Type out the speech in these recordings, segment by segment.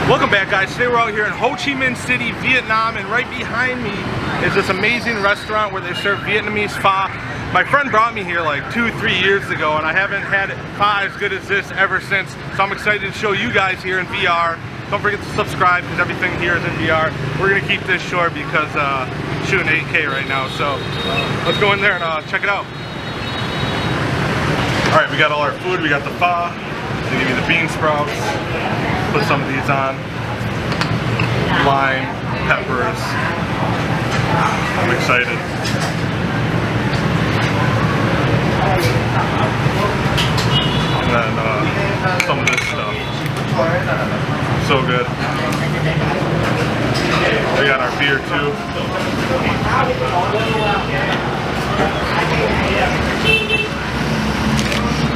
Welcome back, guys. Today we're out here in Ho Chi Minh City, Vietnam, and right behind me is this amazing restaurant where they serve Vietnamese pho. My friend brought me here like 2-3 years ago, and I haven't had pho as good as this ever since. So I'm excited to show you guys here in VR. Don't forget to subscribe because everything here is in VR. We're gonna keep this short because shooting 8K right now. So let's go in there and check it out. All right, we got all our food. We got the pho. They give me the bean sprouts. Put some of these on. Lime, peppers. I'm excited. And then some of this stuff. So good. We got our beer too.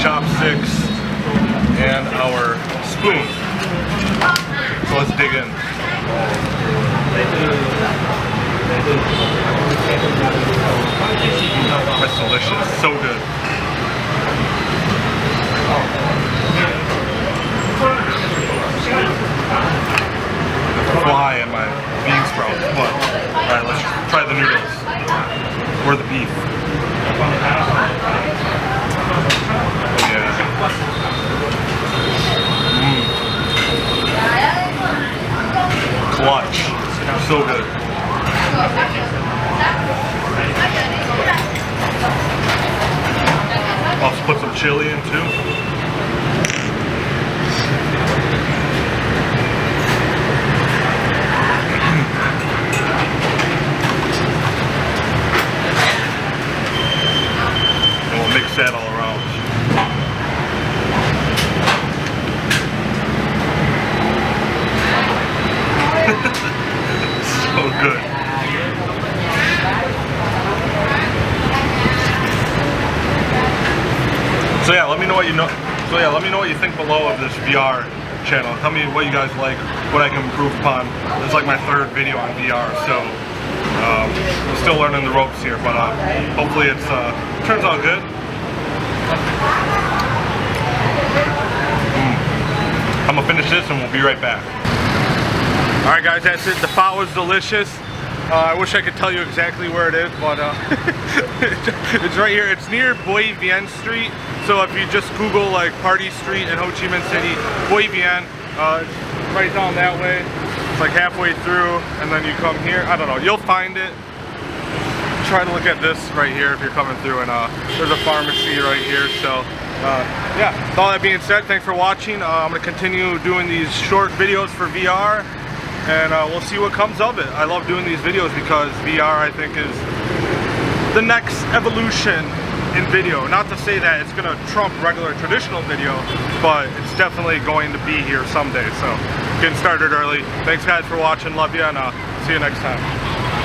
Chopsticks and our spoon. So let's dig in. That's delicious. So good. Fly in my bean sprouts, but alright, let's try the noodles. Or the beef. Oh yeah. Clutch. So good. Also put some chili in too. Mix that all around. So good. So yeah, let me know what you know. So yeah, let me know what you think below of this VR channel. Tell me what you guys like, what I can improve upon. This is like my third video on VR, so I'm still learning the ropes here, but hopefully it turns out good. I'm gonna finish this and we'll be right back. Alright guys, that's it. The pho was delicious. I wish I could tell you exactly where it is, but it's right here. It's near Boi Vien Street. So if you just Google like Party Street in Ho Chi Minh City, Boi Vien, it's right down that way. It's like halfway through, and then you come here. I don't know, you'll find it. Try to look at this right here if you're coming through, and there's a pharmacy right here. So yeah, with all that being said, thanks for watching. I'm going to continue doing these short videos for VR, and we'll see what comes of it. I love doing these videos because VR, I think, is the next evolution in video. Not to say that it's going to trump regular traditional video, but it's definitely going to be here someday. So getting started early. Thanks guys for watching, love you, and see you next time.